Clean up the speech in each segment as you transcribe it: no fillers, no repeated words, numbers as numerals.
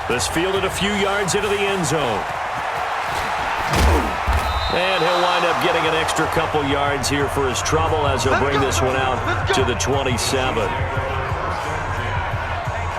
This fielded a few yards into the end zone. And he'll wind up getting an extra couple yards here for his trouble as he'll bring this one out to the 27.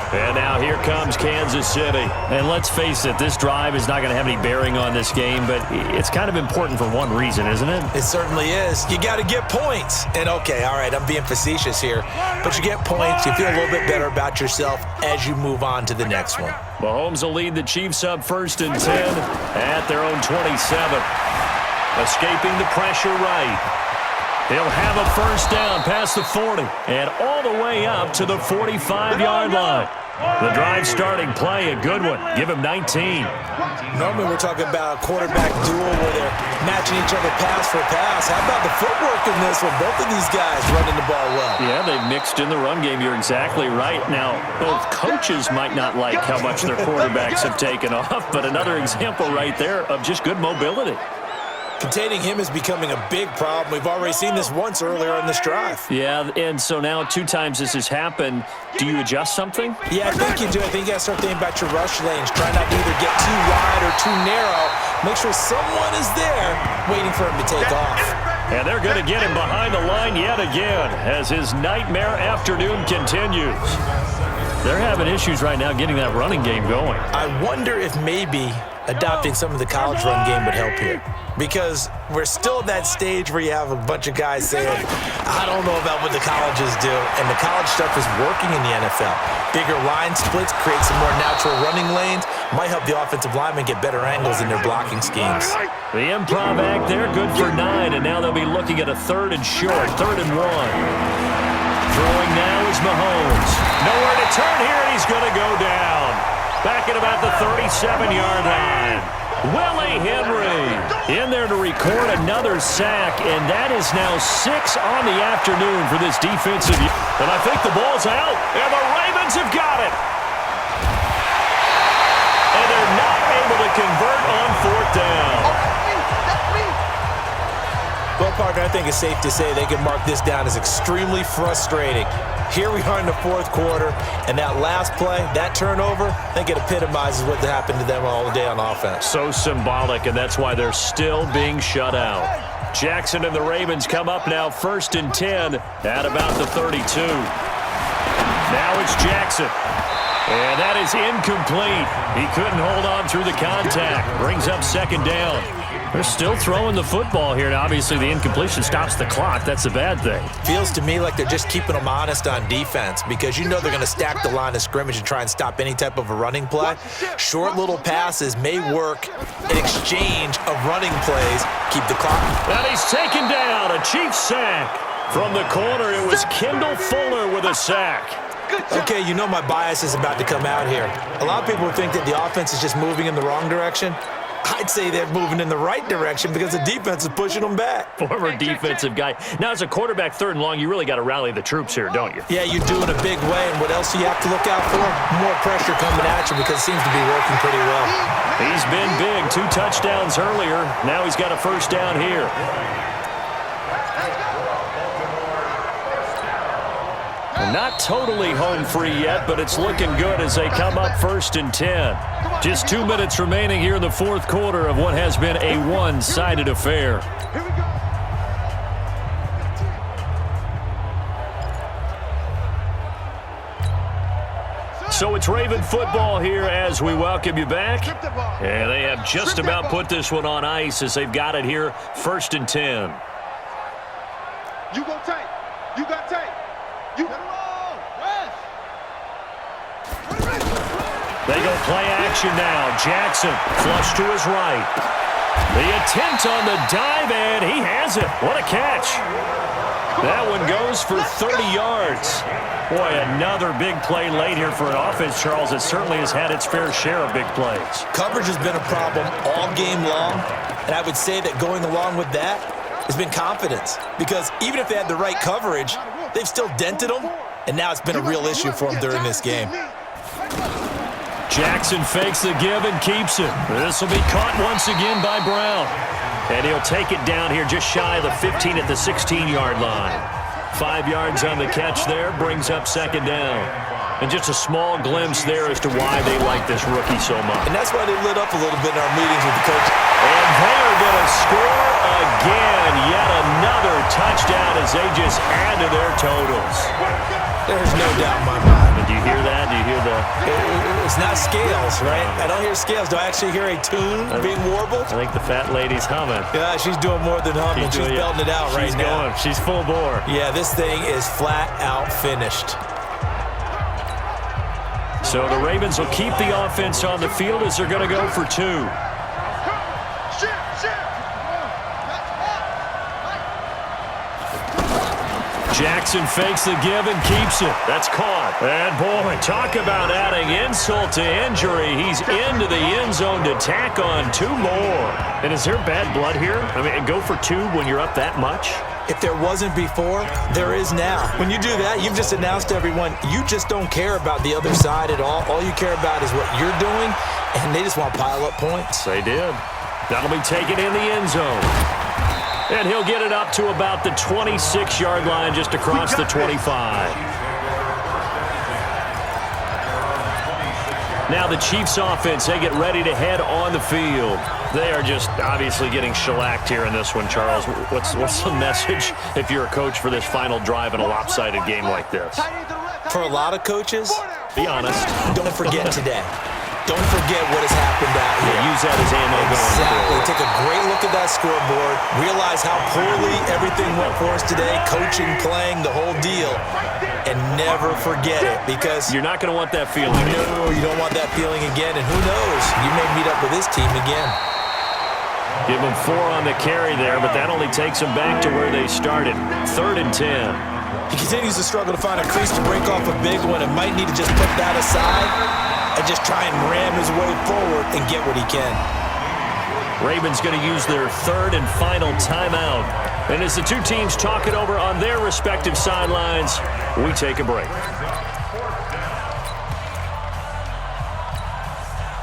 And now here comes Kansas City. And let's face it, this drive is not going to have any bearing on this game, but it's kind of important for one reason, isn't it? It certainly is. You got to get points. And okay, all right, I'm being facetious here, but you get points, you feel a little bit better about yourself as you move on to the next one. Mahomes will lead the Chiefs up 1st and 10 at their own 27. Escaping the pressure right. He'll have a first down past the 40 and all the way up to the 45-yard line. The drive starting play, a good one. Give him 19. Normally we're talking about a quarterback duel where they're matching each other pass for pass. How about the footwork in this one? Both of these guys running the ball well. Yeah, they've mixed in the run game. You're exactly right. Now, both coaches might not like how much their quarterbacks have taken off, but another example right there of just good mobility. Containing him is becoming a big problem. We've already seen this once earlier in this drive. Yeah, and so now 2 times this has happened. Do you adjust something? Yeah, I think you do. I think you got to start thinking about your rush lanes. Try not to either get too wide or too narrow. Make sure someone is there waiting for him to take off. And they're going to get him behind the line yet again as his nightmare afternoon continues. They're having issues right now getting that running game going. I wonder if maybe adopting some of the college run game would help here. Because we're still at that stage where you have a bunch of guys saying, I don't know about what the colleges do. And the college stuff is working in the NFL. Bigger line splits, create some more natural running lanes. Might help the offensive linemen get better angles in their blocking schemes. The improv act there, good for 9. And now they'll be looking at a 3rd and short, 3rd and 1. Throwing now is Mahomes. Nowhere to turn here, and he's going to go down. Back at about the 37-yard line. Willie Henry in there to record another sack, and that is now 6 on the afternoon for this defensive. And I think the ball's out, and the Ravens have got it. And they're not able to convert on 4th down. Well, partner, I think it's safe to say they can mark this down as extremely frustrating. Here we are in the 4th quarter, and that last play, that turnover, I think it epitomizes what happened to them all day on offense. So symbolic, and that's why they're still being shut out. Jackson and the Ravens come up now 1st and 10 at about the 32. Now it's Jackson. And that is incomplete. He couldn't hold on through the contact. Brings up 2nd down. They're still throwing the football here. Now, obviously, the incompletion stops the clock. That's a bad thing. Feels to me like they're just keeping them honest on defense because you know they're going to stack the line of scrimmage and try and stop any type of a running play. Short little passes may work in exchange of running plays. Keep the clock. And he's taken down. A Chiefs sack. From the corner, it was Kendall Fuller with a sack. Okay, you know my bias is about to come out here. A lot of people think that the offense is just moving in the wrong direction. I'd say they're moving in the right direction because the defense is pushing them back. Former defensive guy. Now, as a quarterback 3rd and long, you really got to rally the troops here, don't you? Yeah, you do in a big way. And what else do you have to look out for? More pressure coming at you because it seems to be working pretty well. He's been big. 2 touchdowns earlier. Now he's got a 1st down here. Not totally home free yet, but it's looking good as they come up 1st and 10. Just 2 minutes remaining here in the 4th quarter of what has been a one-sided affair. So it's Raven football here as we welcome you back. And they have just about put this one on ice as they've got it here 1st and 10. You go tight. You got tight. You got They go play action now. Jackson flush to his right. The attempt on the dive, and he has it. What a catch. That one goes for 30 yards. Boy, another big play late here for an offense, Charles. It certainly has had its fair share of big plays. Coverage has been a problem all game long, and I would say that going along with that has been confidence. Because even if they had the right coverage, they've still dented them, and now it's been a real issue for them during this game. Jackson fakes the give and keeps it. This will be caught once again by Brown. And he'll take it down here just shy of the 15 at the 16-yard line. 5 yards on the catch there, brings up second down. And just a small glimpse there as to why they like this rookie so much. And that's why they lit up a little bit in our meetings with the coach. And they are going to score again. Yet another touchdown as they just add to their totals. There's no doubt in my mind. And do you hear that? Do you hear the... It's not scales, right? I don't hear scales. Do I actually hear a tune being warbled? I think the fat lady's humming. Yeah, she's doing more than humming. She's belting it out right now. She's full bore. Yeah, this thing is flat out finished. So the Ravens will keep the offense on the field as they're going to go for 2. Jackson fakes the give and keeps it. That's caught. And, boy, talk about adding insult to injury. He's into the end zone to tack on 2 more. And is there bad blood here? I mean, go for 2 when you're up that much? If there wasn't before, there is now. When you do that, you've just announced to everyone, you just don't care about the other side at all. All you care about is what you're doing, and they just want to pile up points. They did. That'll be taken in the end zone. And he'll get it up to about the 26-yard line just across the 25. Now the Chiefs offense, they get ready to head on the field. They are just obviously getting shellacked here in this one, Charles. What's the message if you're a coach for this final drive in a lopsided game like this? For a lot of coaches, be honest. Don't forget today. Don't forget what has happened out here. Yeah, use that as ammo going forward. Take a great look at that scoreboard. Realize how poorly everything went for us today. Coaching, playing, the whole deal. And never forget it, because you're not going to want that feeling. No, you don't want that feeling again. And who knows? You may meet up with this team again. Give them 4 on the carry there, but that only takes them back to where they started. 3rd and 10. He continues to struggle to find a crease to break off a big one and might need to just put that aside and just try and ram his way forward and get what he can. Ravens going to use their 3rd and final timeout. And as the two teams talk it over on their respective sidelines, we take a break.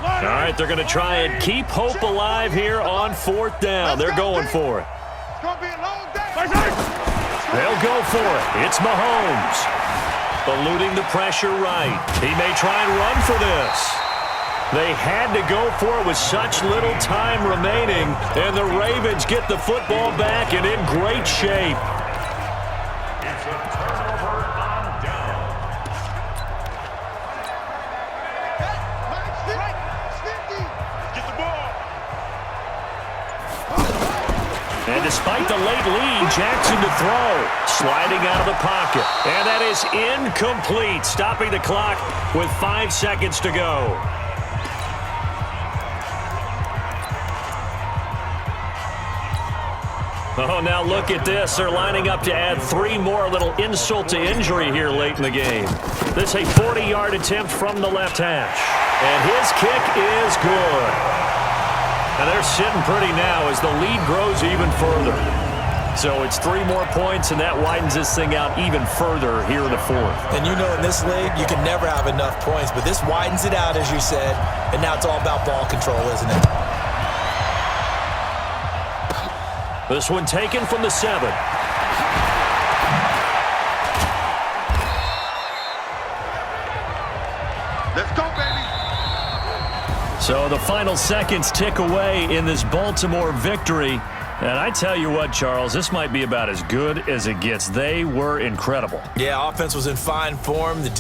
All right, they're going to try and keep hope alive here on 4th down. They're going for it. They'll go for it. It's Mahomes. Eluding the pressure right. He may try and run for this. They had to go for it with such little time remaining, and the Ravens get the football back and in great shape. It's a turnover on down. Get the ball. And despite the late lead, Jackson to throw. Sliding out of the pocket. And that is incomplete. Stopping the clock with 5 seconds to go. Oh, now look at this. They're lining up to add 3 more. A little insult to injury here late in the game. This is a 40-yard attempt from the left hash. And his kick is good. And they're sitting pretty now as the lead grows even further. So it's 3 more points, and that widens this thing out even further here in the 4th. And you know in this league, you can never have enough points, but this widens it out, as you said, and now it's all about ball control, isn't it? This one taken from the 7. Let's go, baby. So the final seconds tick away in this Baltimore victory. And I tell you what, Charles, this might be about as good as it gets. They were incredible. Yeah, offense was in fine form. The